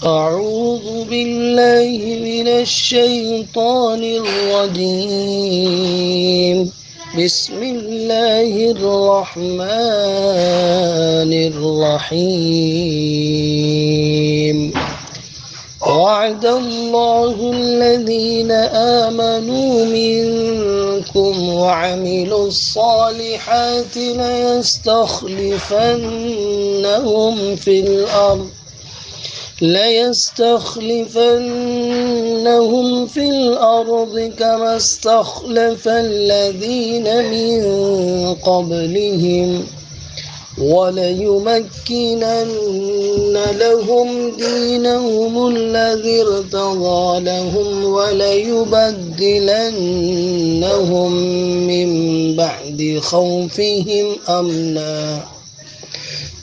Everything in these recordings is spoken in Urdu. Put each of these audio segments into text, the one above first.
أعوذ بالله من الشيطان الرجيم. بسم الله الرحمن الرحيم. وعد الله الذين آمنوا منكم وعملوا الصالحات ليستخلفنهم في الأرض كما استخلف الذين من قبلهم وليمكنن لهم دينهم الذي ارتضى لهم وليبدلنهم من بعد خوفهم أمنا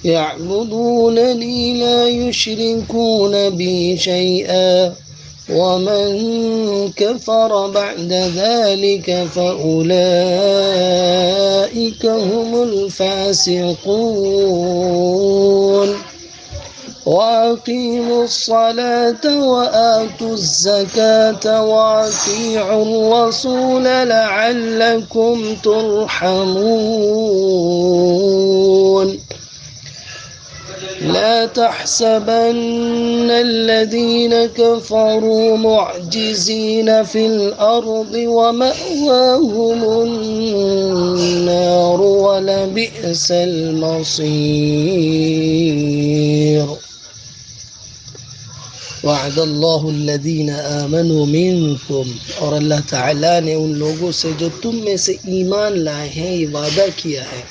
يعبدونني لا يشركون بي شيئا ومن كفر بعد ذلك فأولئك هم الفاسقون. وأقيموا الصلاة وآتوا الزكاة وأطيعوا الرسول لعلكم ترحمون. لا تحسبن الذين كفروا معجزين في الأرض ومأواهم النار ولبئس المصير. وعد اللہ الذین آمنوا منکم، اور اللہ تعالیٰ نے ان لوگوں سے جو تم میں سے ایمان لائے ہیں یہ وعدہ کیا ہے،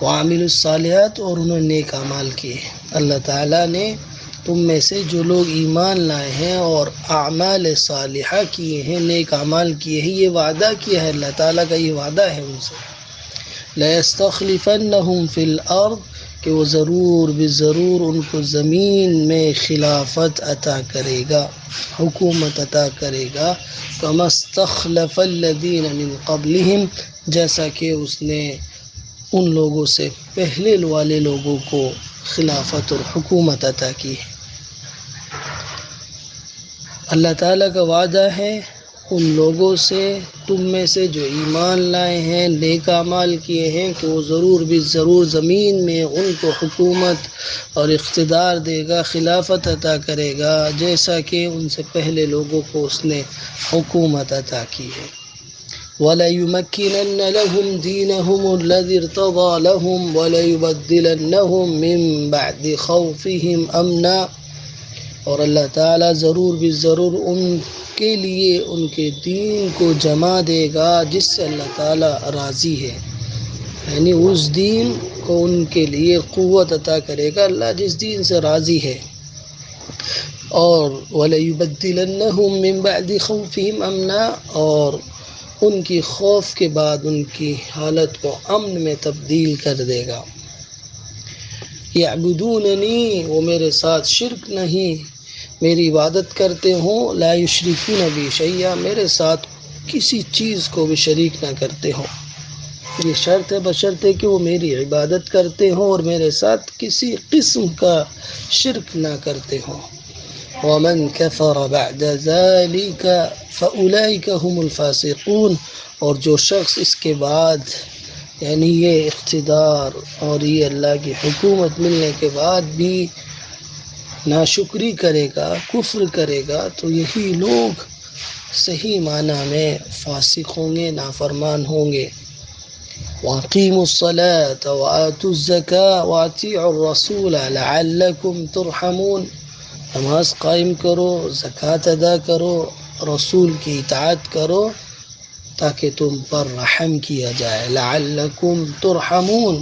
وعامل الصالحات، اور انہوں نے نیک اعمال کیے. اللہ تعالیٰ نے تم میں سے جو لوگ ایمان لائے ہیں اور اعمال صالحہ کیے ہیں، نیک اعمال کیے ہیں، یہ وعدہ کیا ہے. اللہ تعالیٰ کا یہ وعدہ ہے ان سے، لَيَسْتَخْلِفَنَّهُمْ فِي الْأَرْضِ، کہ وہ ضرور بضرور ان کو زمین میں خلافت عطا کرے گا، حکومت عطا کرے گا. كَمَا اسْتَخْلَفَ الَّذِينَ مِنْ قَبْلِهِمْ، جیسا کہ اس نے ان لوگوں سے پہلے والے لوگوں کو خلافت اور حکومت عطا کی ہے. اللہ تعالیٰ کا وعدہ ہے ان لوگوں سے، تم میں سے جو ایمان لائے ہیں، نیک اعمال کیے ہیں، کہ وہ ضرور بھی ضرور زمین میں ان کو حکومت اور اقتدار دے گا، خلافت عطا کرے گا، جیسا کہ ان سے پہلے لوگوں کو اس نے حکومت عطا کی ہے. وَلَيُمَكِّنَنَّ لَهُمْ دِينَهُمُ الَّذِي ارْتَضَى لَهُمْ وَلَيُبَدِّلَنَّهُمْ مِنْ بَعْدِ خَوْفِهِمْ أَمْنًا، اور اللہ تعالیٰ ضرور بھی ضرور ان کے لیے ان کے دین کو جما دے گا جس سے اللہ تعالیٰ راضی ہے، یعنی اس دین کو ان کے لیے قوت عطا کرے گا اللہ جس دین سے راضی ہے. اور وَلَيُبَدِّلَنَّهُمْ مِنْ بَعْدِ خَوْفِهِمْ أَمْنًا، اور ان کی خوف کے بعد ان کی حالت کو امن میں تبدیل کر دے گا. یعبدوننی، وہ میرے ساتھ شرک نہیں، میری عبادت کرتے ہوں، لا یشرکون بی شیئا، میرے ساتھ کسی چیز کو بھی شریک نہ کرتے ہوں. یہ شرط ہے بشرطے کہ وہ میری عبادت کرتے ہوں اور میرے ساتھ کسی قسم کا شرک نہ کرتے ہوں. ومن كفر بعد ذلك فأولئك هم الفاسقون، اور جو شخص اس کے بعد یعنی یہ اقتدار اور یہ اللہ کی حکومت ملنے کے بعد بھی ناشکری کرے گا، کفر کرے گا، تو یہی لوگ صحیح معنی میں فاسق ہوں گے، نافرمان ہوں گے. وَأَقِيمُوا الصَّلَاةَ وَآتُوا الزَّكَاةَ وَأَطِيعُوا الرَّسُولَ لَعَلَّكُمْ تُرْحَمُونَ، نماز قائم کرو، زکوٰۃ ادا کرو، رسول کی اطاعت کرو تاکہ تم پر رحم کیا جائے. لعلکم ترحمون،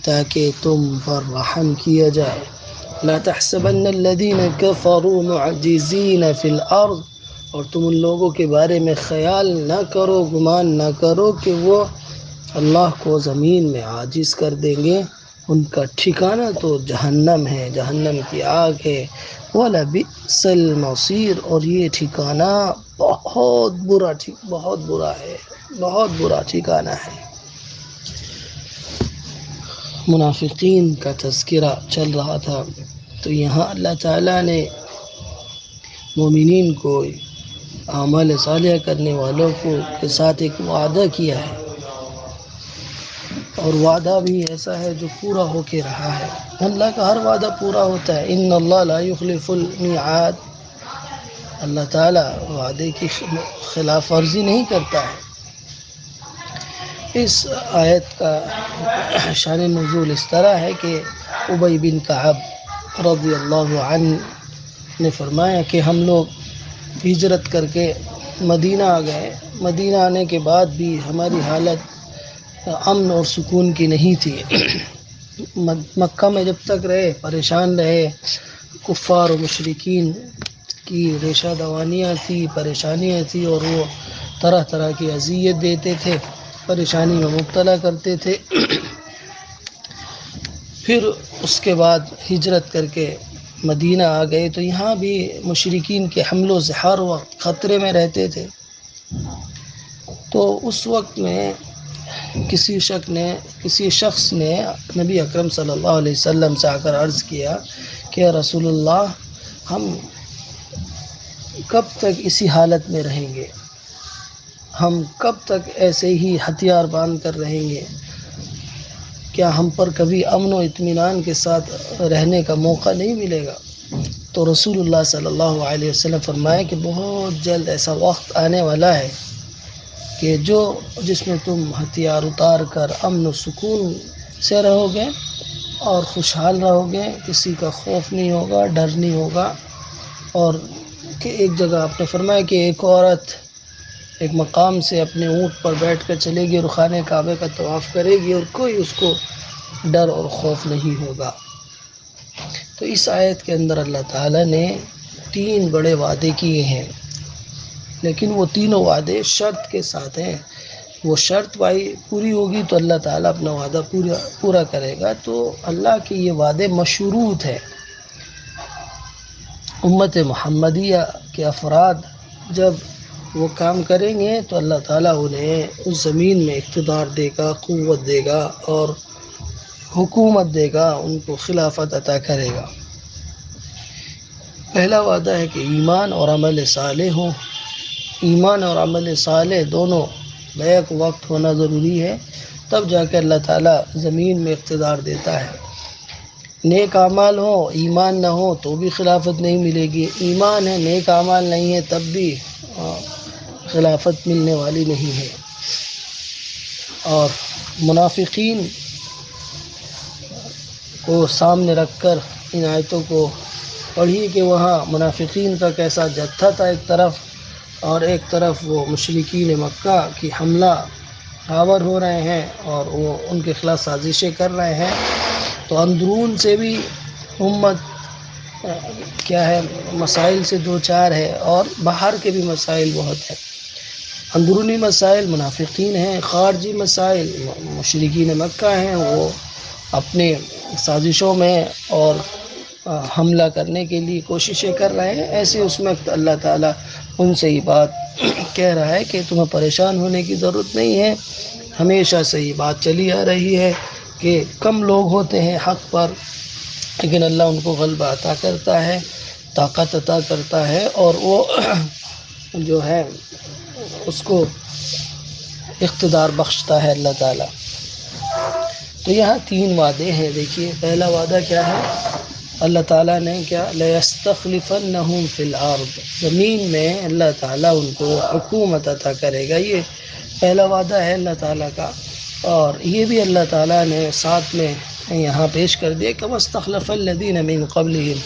تاکہ تم پر رحم کیا جائے. لا تحسبن الذین کفروا معجزین فی الارض، اور تم ان لوگوں کے بارے میں خیال نہ کرو، گمان نہ کرو کہ وہ اللہ کو زمین میں عاجز کر دیں گے. ان کا ٹھکانہ تو جہنم ہے، جہنم کی آگ ہے. وَلَبِئْسَ الْمَصِيرُ، اور یہ ٹھکانہ بہت برا ہے، بہت برا ٹھکانہ ہے. منافقین کا تذکرہ چل رہا تھا، تو یہاں اللہ تعالیٰ نے مومنین کو، اعمال صالحہ کرنے والوں کو کے ساتھ ایک وعدہ کیا ہے، اور وعدہ بھی ایسا ہے جو پورا ہو کے رہا ہے۔ اللہ کا ہر وعدہ پورا ہوتا ہے۔ ان اللہ لا یخلف المیعاد، اللہ تعالیٰ وعدے کی خلاف ورزی نہیں کرتا ہے۔ اس آیت کا شان نزول اس طرح ہے کہ ابی بن کعب رضی اللہ عنہ نے فرمایا کہ ہم لوگ ہجرت کر کے مدینہ آ گئے۔ مدینہ آنے کے بعد بھی ہماری حالت امن اور سکون کی نہیں تھی۔ مکہ میں جب تک رہے پریشان رہے، کفار و مشرکین کی ریشہ دوانیاں تھی، پریشانیاں تھی، اور وہ طرح طرح کی اذیت دیتے تھے، پریشانی میں مبتلا کرتے تھے۔ پھر اس کے بعد ہجرت کر کے مدینہ آ گئے تو یہاں بھی مشرکین کے حملوں سے ہر وقت خطرے میں رہتے تھے۔ تو اس وقت میں کسی شخص نے نبی اکرم صلی اللہ علیہ وسلم سے آ کر عرض کیا کہ رسول اللہ، ہم کب تک اسی حالت میں رہیں گے؟ ہم کب تک ایسے ہی ہتھیار باندھ کر رہیں گے؟ کیا ہم پر کبھی امن و اطمینان کے ساتھ رہنے کا موقع نہیں ملے گا؟ تو رسول اللہ صلی اللہ علیہ وسلم فرمائے کہ بہت جلد ایسا وقت آنے والا ہے کہ جس میں تم ہتھیار اتار کر امن و سکون سے رہو گے اور خوشحال رہو گے، کسی کا خوف نہیں ہوگا، ڈر نہیں ہوگا۔ اور کہ ایک جگہ آپ نے فرمایا کہ ایک عورت ایک مقام سے اپنے اونٹ پر بیٹھ کر چلے گی اور خانہ کعبہ کا طواف کرے گی اور کوئی اس کو ڈر اور خوف نہیں ہوگا۔ تو اس آیت کے اندر اللہ تعالیٰ نے 3 بڑے وعدے کیے ہیں، لیکن وہ تینوں وعدے شرط کے ساتھ ہیں۔ وہ شرط پوری ہوگی تو اللہ تعالیٰ اپنا وعدہ پورا کرے گا۔ تو اللہ کے یہ وعدے مشروط ہیں۔ امت محمدیہ کے افراد جب وہ کام کریں گے تو اللہ تعالیٰ انہیں اس زمین میں اقتدار دے گا، قوت دے گا اور حکومت دے گا، ان کو خلافت عطا کرے گا۔ پہلا وعدہ ہے کہ ایمان اور عمل صالح ہو۔ ایمان اور عمل صالح دونوں بیک وقت ہونا ضروری ہے، تب جا کے اللہ تعالیٰ زمین میں اقتدار دیتا ہے۔ نیک اعمال ہو، ایمان نہ ہو تو بھی خلافت نہیں ملے گی۔ ایمان ہے، نیک اعمال نہیں ہے، تب بھی خلافت ملنے والی نہیں ہے۔ اور منافقین کو سامنے رکھ کر ان آیتوں کو پڑھیے کہ وہاں منافقین کا کیسا جتھا تھا ایک طرف، اور ایک طرف وہ مشرکین مکہ کی حملہ آور ہو رہے ہیں اور وہ ان کے خلاف سازشیں کر رہے ہیں۔ تو اندرون سے بھی امت مسائل سے دوچار ہے، اور باہر کے بھی مسائل بہت ہیں۔ اندرونی مسائل منافقین ہیں، خارجی مسائل مشرکین مکہ ہیں، وہ اپنے سازشوں میں اور حملہ کرنے کے لیے کوششیں کر رہے ہیں۔ ایسے اس میں اللہ تعالیٰ ان سے یہ بات کہہ رہا ہے کہ تمہیں پریشان ہونے کی ضرورت نہیں ہے۔ ہمیشہ سے یہ بات چلی آ رہی ہے کہ کم لوگ ہوتے ہیں حق پر، لیکن اللہ ان کو غلبہ عطا کرتا ہے، طاقت عطا کرتا ہے، اور وہ جو ہے اس کو اقتدار بخشتا ہے اللہ تعالیٰ۔ تو یہاں 3 وعدے ہیں۔ دیکھیے پہلا وعدہ کیا ہے؟ اللہ تعالیٰ نے کیا لَيَسْتَخْلِفَنَّهُمْ فِي الْأَرْضِ، زمین میں اللہ تعالیٰ ان کو حکومت عطا کرے گا۔ یہ پہلا وعدہ ہے اللہ تعالیٰ کا۔ اور یہ بھی اللہ تعالیٰ نے ساتھ میں یہاں پیش کر دیا کہ وَاسْتَخْلَفَ الَّذِينَ مِن قَبْلِهِمْ،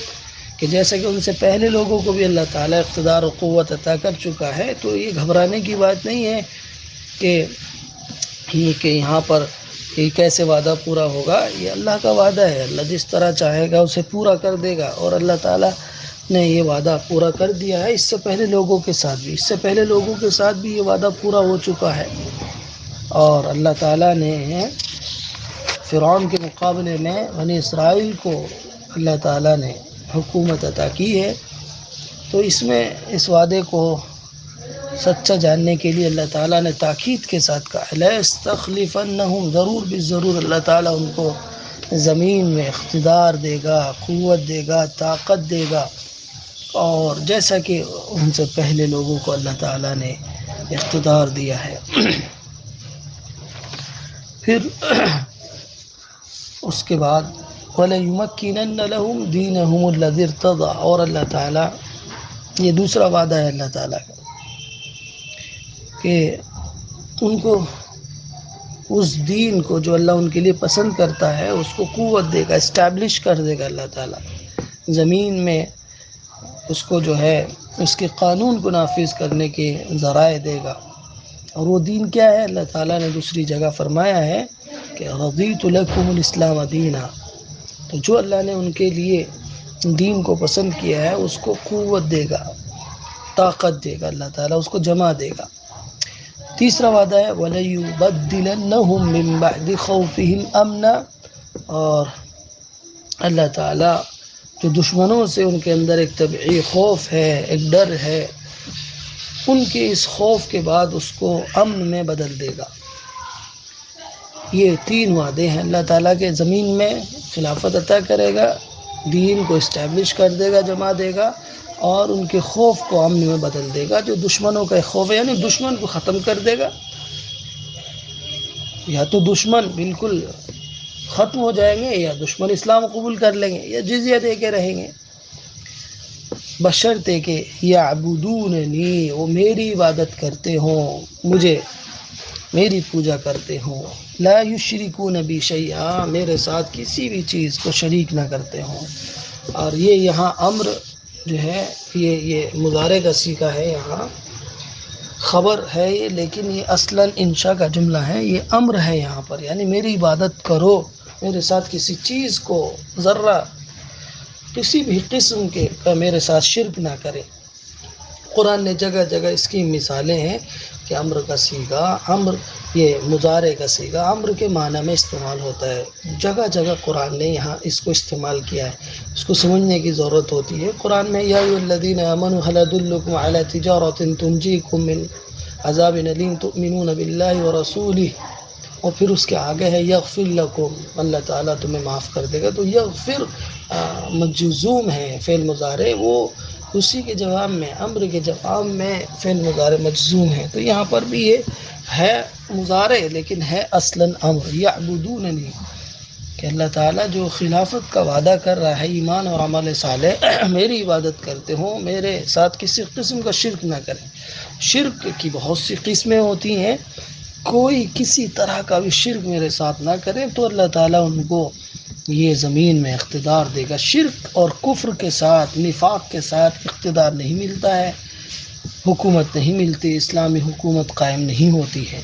کہ جیسا کہ ان سے پہلے لوگوں کو بھی اللہ تعالیٰ اقتدار و قوت عطا کر چکا ہے۔ تو یہ گھبرانے کی بات نہیں ہے کہ یہاں پر یہ کیسے وعدہ پورا ہوگا۔ یہ اللہ کا وعدہ ہے، اللہ جس طرح چاہے گا اسے پورا کر دے گا، اور اللہ تعالیٰ نے یہ وعدہ پورا کر دیا ہے۔ اس سے پہلے لوگوں کے ساتھ بھی یہ وعدہ پورا ہو چکا ہے۔ اور اللہ تعالیٰ نے فرعون کے مقابلے میں بنی اسرائیل کو اللہ تعالیٰ نے حکومت عطا کی ہے۔ تو اس میں اس وعدے کو سچا جاننے کے لیے اللہ تعالیٰ نے تاکید کے ساتھ کہا لَيَسْتَخْلِفَنَّهُمْ، ضرور بھی ضرور اللہ تعالیٰ ان کو زمین میں اقتدار دے گا، قوت دے گا، طاقت دے گا، اور جیسا کہ ان سے پہلے لوگوں کو اللہ تعالیٰ نے اقتدار دیا ہے۔ پھر اس کے بعد وَلَيُمَكِّنَنَّ لَهُمْ دِينَهُمُ الَّذِي ارْتَضَىٰ، اور اللہ تعالیٰ، یہ دوسرا وعدہ ہے اللہ تعالیٰ کا کہ ان کو اس دین کو جو اللہ ان کے لیے پسند کرتا ہے اس کو قوت دے گا، اسٹیبلش کر دے گا اللہ تعالیٰ زمین میں، اس کو جو ہے اس کے قانون کو نافذ کرنے کے ذرائع دے گا۔ اور وہ دین کیا ہے؟ اللہ تعالیٰ نے دوسری جگہ فرمایا ہے کہ رضیت لکم الاسلام دینا، تو جو اللہ نے ان کے لیے دین کو پسند کیا ہے اس کو قوت دے گا، طاقت دے گا، اللہ تعالیٰ اس کو جمع دے گا۔ تیسرا وعدہ ہے وَلَيُبَدِّلَنَّهُم مِّن بَعْدِ خَوْفِهِمْ أَمْنًا، اور اللہ تعالیٰ جو دشمنوں سے ان کے اندر ایک طبعی خوف ہے، ایک ڈر ہے، ان کے اس خوف کے بعد اس کو امن میں بدل دے گا۔ یہ 3 وعدے ہیں اللہ تعالیٰ کے، زمین میں خلافت عطا کرے گا، دین کو اسٹیبلش کر دے گا، جمع دے گا، اور ان کے خوف کو امن میں بدل دے گا۔ جو دشمنوں کا خوف ہے یعنی دشمن کو ختم کر دے گا، یا تو دشمن بالکل ختم ہو جائیں گے، یا دشمن اسلام قبول کر لیں گے، یا جزیہ دے کے رہیں گے، بشرطے کہ یعبدوننی، وہ میری عبادت کرتے ہوں، مجھے میری پوجا کرتے ہوں، لا یشرکون بی شیئا، میرے ساتھ کسی بھی چیز کو شریک نہ کرتے ہوں۔ اور یہ یہاں امر جو ہے یہ مضارع کا صیغہ ہے، یہاں خبر ہے یہ، لیکن یہ اصلاً انشاء کا جملہ ہے، یہ امر ہے یہاں پر، یعنی میری عبادت کرو، میرے ساتھ کسی چیز کو ذرہ کسی بھی قسم کے کا میرے ساتھ شرک نہ کرے۔ قرآن نے جگہ جگہ اس کی مثالیں ہیں کہ امر کا صیغہ، امر یہ مضارع کا صیغہ امر کے معنی میں استعمال ہوتا ہے، جگہ جگہ قرآن نے یہاں اس کو استعمال کیا ہے، اس کو سمجھنے کی ضرورت ہوتی ہے۔ قرآن میں یا ایھا الذین آمنوا هل ادلکم علی تجارۃ تنجیکم من عذاب علیم تؤمنون باللہ ورسولہ، اور پھر اس کے آگے ہے یغفر لکم، اللہ تعالیٰ تمہیں معاف کر دے گا۔ تو یغفر مجزوم ہے فعل مضارع، وہ اسی کے جواب میں، امر کے جواب میں فعل مضارع مجزوم ہے، تو یہاں پر بھی یہ ہے مضارع لیکن ہے اصلاً امر، یعبدوننی، کہ اللہ تعالیٰ جو خلافت کا وعدہ کر رہا ہے، ایمان اور عمل صالح، میری عبادت کرتے ہوں، میرے ساتھ کسی قسم کا شرک نہ کریں۔ شرک کی بہت سی قسمیں ہوتی ہیں، کوئی کسی طرح کا بھی شرک میرے ساتھ نہ کرے تو اللہ تعالیٰ ان کو یہ زمین میں اقتدار دے گا۔ شرک اور کفر کے ساتھ، نفاق کے ساتھ اقتدار نہیں ملتا ہے، حکومت نہیں ملتی، اسلامی حکومت قائم نہیں ہوتی ہے۔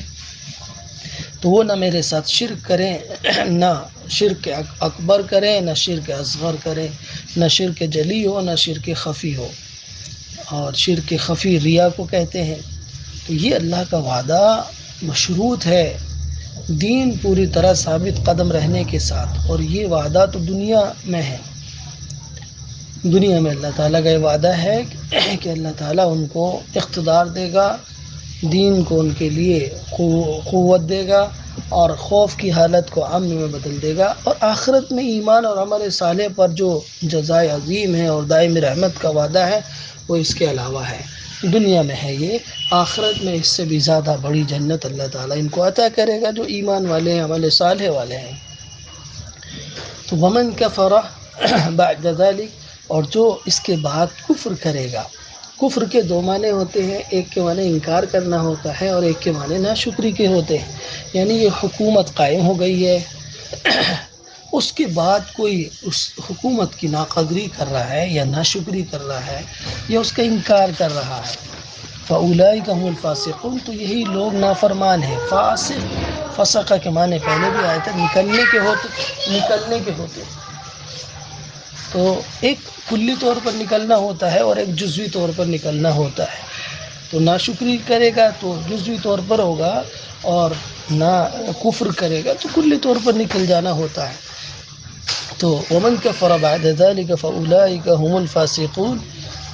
تو وہ نہ میرے ساتھ شرک کریں، نہ شرک اکبر کریں، نہ شرک اصغر کریں، نہ شرک جلی ہو، نہ شرک خفی ہو، اور شرک خفی ریا کو کہتے ہیں۔ تو یہ اللہ کا وعدہ مشروط ہے دین پوری طرح ثابت قدم رہنے کے ساتھ، اور یہ وعدہ تو دنیا میں ہے، دنیا میں اللہ تعالیٰ کا یہ وعدہ ہے کہ اللہ تعالیٰ ان کو اقتدار دے گا، دین کو ان کے لیے قوت دے گا، اور خوف کی حالت کو امن میں بدل دے گا، اور آخرت میں ایمان اور عمل صالح پر جو جزائے عظیم ہے اور دائم رحمت کا وعدہ ہے وہ اس کے علاوہ ہے۔ دنیا میں ہے یہ، آخرت میں اس سے بھی زیادہ بڑی جنت اللہ تعالیٰ ان کو عطا کرے گا جو ایمان والے ہیں، عمل صالح والے ہیں۔ تو ومن کفر بعد ذلک، اور جو اس کے بعد کفر کرے گا، کفر کے 2 معنی ہوتے ہیں، ایک کے معنی انکار کرنا ہوتا ہے اور ایک کے معنی ناشکری کے ہوتے ہیں، یعنی یہ حکومت قائم ہو گئی ہے، اس کے بعد کوئی اس حکومت کی ناقدری کر رہا ہے یا ناشکری کر رہا ہے یا اس کا انکار کر رہا ہے، فَأُولَٰئِکَ هُمُ الْفَاسِقُونَ، تو یہی لوگ نافرمان ہیں۔ فاسق، فسقہ کے معنی پہلے بھی آئے تھے، نکلنے کے ہوتے، تو ایک کلی طور پر نکلنا ہوتا ہے اور ایک جزوی طور پر نکلنا ہوتا ہے، تو ناشکری کرے گا تو جزوی طور پر ہوگا، اور نہ کفر کرے گا تو کلی طور پر نکل جانا ہوتا ہے۔ تو ومن کفر بعد ذلک فاولئک هم الفاسقون،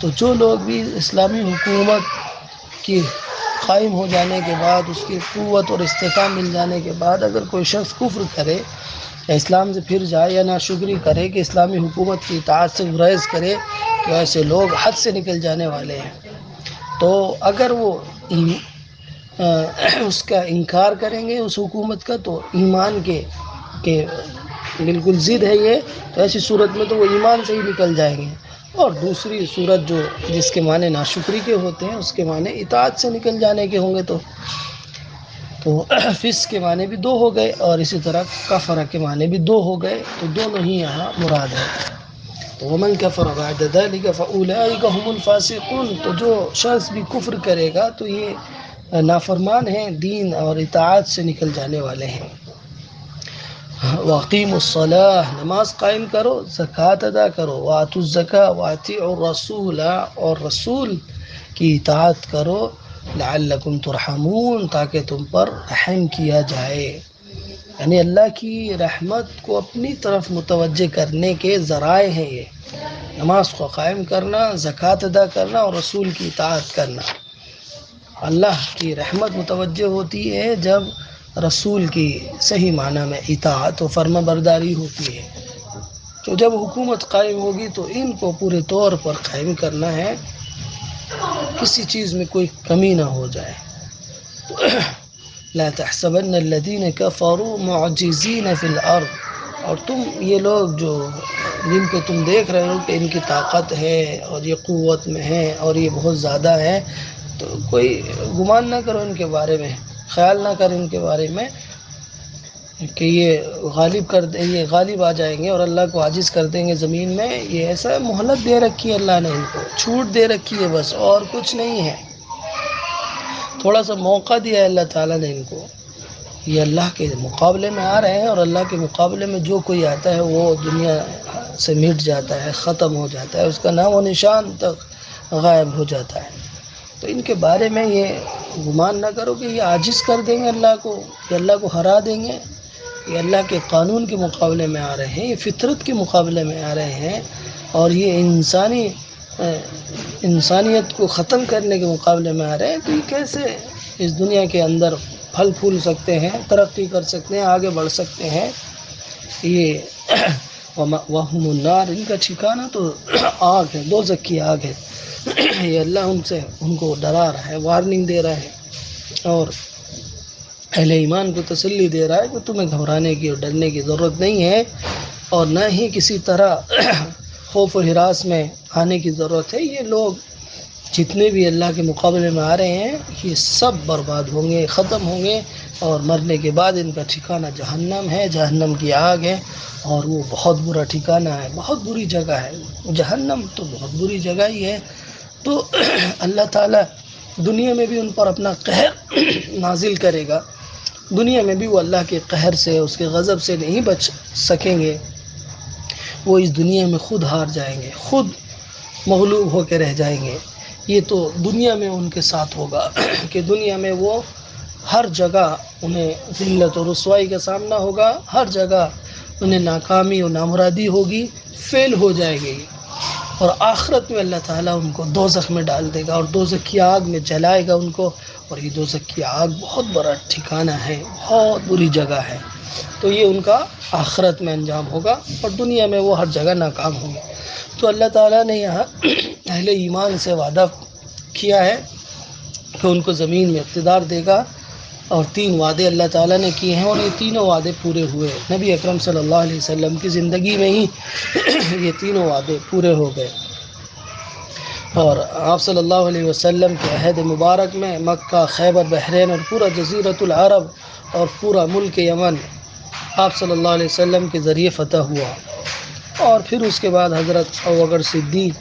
تو جو لوگ بھی اسلامی حکومت کی قائم ہو جانے کے بعد، اس کی قوت اور استحکام مل جانے کے بعد اگر کوئی شخص کفر کرے یا اسلام سے پھر جائے یا ناشکری کرے کہ اسلامی حکومت کی اطاعت سے گریز کرے، تو تو ایسے لوگ حد سے نکل جانے والے ہیں۔ تو اگر وہ اس کا انکار کریں گے اس حکومت کا تو ایمان کے بالکل ضد ہے یہ، تو ایسی صورت میں تو وہ ایمان سے ہی نکل جائیں گے۔ اور دوسری صورت جو جس کے معنی ناشکری کے ہوتے ہیں اس کے معنی اطاعت سے نکل جانے کے ہوں گے، تو فسق کے معنی بھی دو ہو گئے اور اسی طرح کفر کے معنی بھی دو ہو گئے، تو دونوں ہی یہاں مراد ہے۔ تو ومن کفر بعد ذلک فاولئک هم الفاسقون، تو جو شخص بھی کفر کرے گا تو یہ نافرمان ہیں، دین اور اطاعت سے نکل جانے والے ہیں۔ واقیموا الصلاۃ، نماز قائم کرو، زکوٰۃ ادا کرو، وآتوا الزکاۃ واطیعوا الرسول، اور رسول کی اطاعت کرو، لعلکم ترحمون، تاکہ تم پر رحم کیا جائے۔ یعنی اللہ کی رحمت کو اپنی طرف متوجہ کرنے کے ذرائع ہیں یہ، نماز کو قائم کرنا، زکوٰۃ ادا کرنا اور رسول کی اطاعت کرنا۔ اللہ کی رحمت متوجہ ہوتی ہے جب رسول کی صحیح معنی میں اطاعت و فرما برداری ہوتی ہے۔ تو جب حکومت قائم ہوگی تو ان کو پورے طور پر قائم کرنا ہے، کسی چیز میں کوئی کمی نہ ہو جائے۔ لا تحسبن الذین کفروا معجزین فی الارض، اور تم یہ لوگ جو جن کو تم دیکھ رہے ہو کہ ان کی طاقت ہے اور یہ قوت میں ہے اور یہ بہت زیادہ ہے، تو کوئی گمان نہ کرو ان کے بارے میں، خیال نہ کر ان کے بارے میں کہ یہ غالب آ جائیں گے اور اللہ کو عاجز کر دیں گے زمین میں۔ یہ ایسا مہلت دے رکھی ہے اللہ نے ان کو، چھوٹ دے رکھی ہے بس، اور کچھ نہیں ہے۔ تھوڑا سا موقع دیا ہے اللہ تعالیٰ نے ان کو، یہ اللہ کے مقابلے میں آ رہے ہیں، اور اللہ کے مقابلے میں جو کوئی آتا ہے وہ دنیا سے مٹ جاتا ہے، ختم ہو جاتا ہے، اس کا نام و نشان تک غائب ہو جاتا ہے۔ تو ان کے بارے میں یہ گمان نہ کرو کہ یہ عاجز کر دیں گے اللہ کو، یہ اللہ کو ہرا دیں گے۔ یہ اللہ کے قانون کے مقابلے میں آ رہے ہیں، یہ فطرت کے مقابلے میں آ رہے ہیں، اور یہ انسانیت کو ختم کرنے کے مقابلے میں آ رہے ہیں۔ تو یہ کیسے اس دنیا کے اندر پھل پھول سکتے ہیں، ترقی کر سکتے ہیں، آگے بڑھ سکتے ہیں؟ یہ وَهُمُ النَّارِ، ان کا ٹھکانہ تو آگ ہے، دوزخ کی آگ ہے۔ یہ اللہ ان کو ڈرا رہا ہے، وارننگ دے رہا ہے، اور اہل ایمان کو تسلی دے رہا ہے کہ تمہیں گھبرانے کی اور ڈرنے کی ضرورت نہیں ہے، اور نہ ہی کسی طرح خوف و ہراس میں آنے کی ضرورت ہے۔ یہ لوگ جتنے بھی اللہ کے مقابلے میں آ رہے ہیں یہ سب برباد ہوں گے، ختم ہوں گے، اور مرنے کے بعد ان کا ٹھکانہ جہنم ہے، جہنم کی آگ ہے، اور وہ بہت برا ٹھکانہ ہے، بہت بری جگہ ہے۔ جہنم تو بہت بری جگہ ہی ہے۔ تو اللہ تعالیٰ دنیا میں بھی ان پر اپنا قہر نازل کرے گا، دنیا میں بھی وہ اللہ کے قہر سے، اس کے غضب سے نہیں بچ سکیں گے، وہ اس دنیا میں خود ہار جائیں گے، خود مغلوب ہو کے رہ جائیں گے۔ یہ تو دنیا میں ان کے ساتھ ہوگا کہ دنیا میں وہ ہر جگہ انہیں ذلت و رسوائی کا سامنا ہوگا، ہر جگہ انہیں ناکامی و نامرادی ہوگی، فیل ہو جائے گی، اور آخرت میں اللہ تعالیٰ ان کو دوزخ میں ڈال دے گا اور دوزخ کی آگ میں جلائے گا ان کو، اور یہ دوزخ کی آگ بہت بڑا ٹھکانہ ہے، بہت بری جگہ ہے۔ تو یہ ان کا آخرت میں انجام ہوگا، اور دنیا میں وہ ہر جگہ ناکام ہوں گے۔ تو اللہ تعالیٰ نے یہاں اہل ایمان سے وعدہ کیا ہے کہ ان کو زمین میں اقتدار دے گا، اور 3 وعدے اللہ تعالیٰ نے کیے ہیں، اور یہ تینوں وعدے پورے ہوئے۔ نبی اکرم صلی اللہ علیہ وسلم کی زندگی میں ہی یہ تینوں وعدے پورے ہو گئے، اور آپ صلی اللہ علیہ وسلم کے عہد مبارک میں مکہ، خیبر، بحرین اور پورا جزیرۃ العرب اور پورا ملک یمن آپ صلی اللہ علیہ وسلم کے ذریعے فتح ہوا۔ اور پھر اس کے بعد حضرت ابوبکر صدیق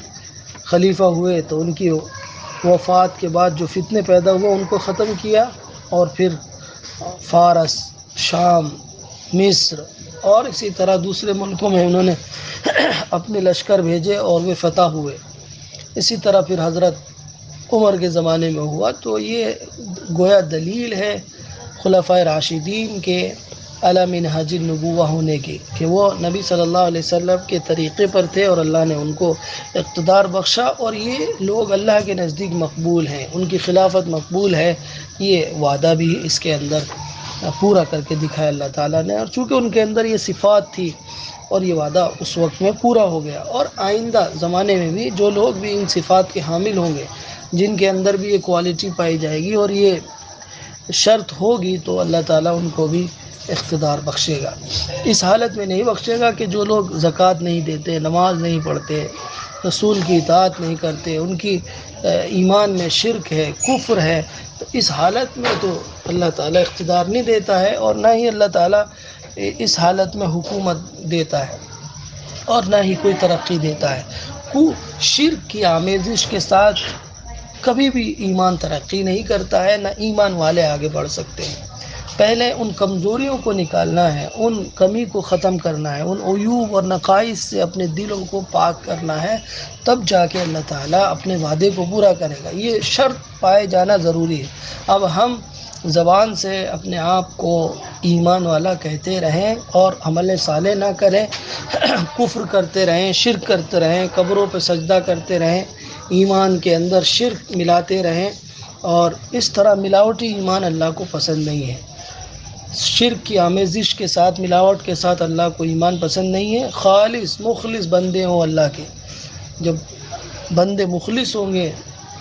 خلیفہ ہوئے، تو ان کی وفات کے بعد جو فتنے پیدا ہوئے ان کو ختم کیا، اور پھر فارس، شام، مصر اور اسی طرح دوسرے ملکوں میں انہوں نے اپنے لشکر بھیجے اور وہ فتح ہوئے۔ اسی طرح پھر حضرت عمر کے زمانے میں ہوا۔ تو یہ گویا دلیل ہے خلفائے راشدین کے علی منہاج النبوہ ہونے کی، کہ وہ نبی صلی اللہ علیہ وسلم کے طریقے پر تھے، اور اللہ نے ان کو اقتدار بخشا، اور یہ لوگ اللہ کے نزدیک مقبول ہیں، ان کی خلافت مقبول ہے۔ یہ وعدہ بھی اس کے اندر پورا کر کے دکھایا اللہ تعالیٰ نے، اور چونکہ ان کے اندر یہ صفات تھی اور یہ وعدہ اس وقت میں پورا ہو گیا۔ اور آئندہ زمانے میں بھی جو لوگ بھی ان صفات کے حامل ہوں گے، جن کے اندر بھی یہ کوالٹی پائی جائے گی اور یہ شرط ہوگی، تو اللہ تعالیٰ ان کو بھی اقتدار بخشے گا۔ اس حالت میں نہیں بخشے گا کہ جو لوگ زکوٰۃ نہیں دیتے، نماز نہیں پڑھتے، رسول کی اطاعت نہیں کرتے، ان کی ایمان میں شرک ہے، کفر ہے، تو اس حالت میں تو اللہ تعالیٰ اقتدار نہیں دیتا ہے، اور نہ ہی اللہ تعالیٰ اس حالت میں حکومت دیتا ہے، اور نہ ہی کوئی ترقی دیتا ہے۔ شرک کی آمیزش کے ساتھ کبھی بھی ایمان ترقی نہیں کرتا ہے، نہ ایمان والے آگے بڑھ سکتے ہیں۔ پہلے ان کمزوریوں کو نکالنا ہے، ان کمی کو ختم کرنا ہے، ان عیوب اور نقائص سے اپنے دلوں کو پاک کرنا ہے، تب جا کے اللہ تعالیٰ اپنے وعدے کو پورا کرے گا۔ یہ شرط پائے جانا ضروری ہے۔ اب ہم زبان سے اپنے آپ کو ایمان والا کہتے رہیں اور عمل صالح نہ کریں، کفر کرتے رہیں، شرک کرتے رہیں، قبروں پہ سجدہ کرتے رہیں، ایمان کے اندر شرک ملاتے رہیں، اور اس طرح ملاوٹی ایمان اللہ کو پسند نہیں ہے۔ شرک کی آمیزش کے ساتھ، ملاوٹ کے ساتھ اللہ کو ایمان پسند نہیں ہے۔ خالص مخلص بندے ہوں اللہ کے، جب بندے مخلص ہوں گے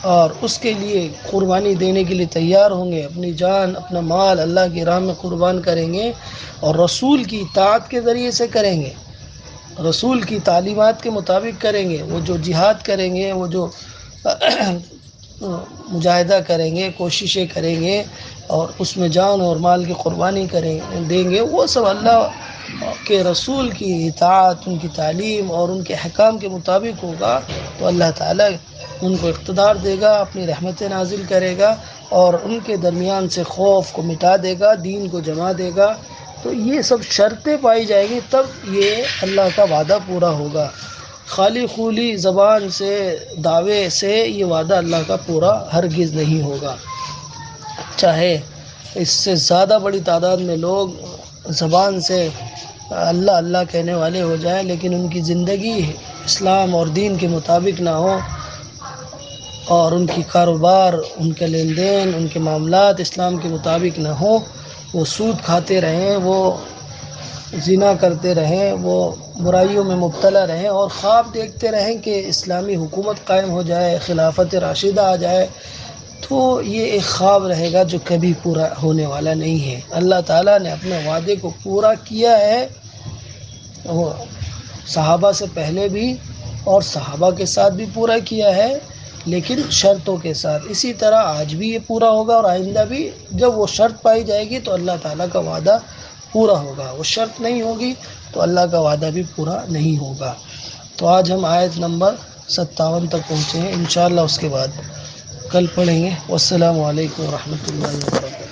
اور اس کے لیے قربانی دینے کے لیے تیار ہوں گے، اپنی جان اپنا مال اللہ کی راہ میں قربان کریں گے، اور رسول کی اطاعت کے ذریعے سے کریں گے، رسول کی تعلیمات کے مطابق کریں گے، وہ جو جہاد کریں گے، وہ جو مجاہدہ کریں گے، کوششیں کریں گے، اور اس میں جان اور مال کی قربانی دیں گے، وہ سب اللہ کے رسول کی اطاعت، ان کی تعلیم اور ان کے احکام کے مطابق ہوگا، تو اللہ تعالیٰ ان کو اقتدار دے گا، اپنی رحمتیں نازل کرے گا، اور ان کے درمیان سے خوف کو مٹا دے گا، دین کو جما دے گا۔ تو یہ سب شرطیں پائی جائیں گی، تب یہ اللہ کا وعدہ پورا ہوگا۔ خالی خولی زبان سے، دعوے سے یہ وعدہ اللہ کا پورا ہرگز نہیں ہوگا۔ چاہے اس سے زیادہ بڑی تعداد میں لوگ زبان سے اللہ اللہ کہنے والے ہو جائیں، لیکن ان کی زندگی اسلام اور دین کے مطابق نہ ہو، اور ان کی کاروبار، ان کے لین دین، ان کے معاملات اسلام کے مطابق نہ ہوں، وہ سود کھاتے رہیں، وہ زنا کرتے رہیں، وہ برائیوں میں مبتلا رہیں، اور خواب دیکھتے رہیں کہ اسلامی حکومت قائم ہو جائے، خلافت راشدہ آ جائے، تو یہ ایک خواب رہے گا جو کبھی پورا ہونے والا نہیں ہے۔ اللہ تعالیٰ نے اپنے وعدے کو پورا کیا ہے، وہ صحابہ سے پہلے بھی اور صحابہ کے ساتھ بھی پورا کیا ہے، لیکن شرطوں کے ساتھ۔ اسی طرح آج بھی یہ پورا ہوگا، اور آئندہ بھی جب وہ شرط پائی جائے گی تو اللہ تعالیٰ کا وعدہ پورا ہوگا۔ وہ شرط نہیں ہوگی تو اللہ کا وعدہ بھی پورا نہیں ہوگا۔ تو آج ہم آیت نمبر 57 تک پہنچے ہیں، انشاءاللہ اس کے بعد کل پڑھیں گے۔ والسلام علیکم ورحمۃ اللہ وبرکاتہ۔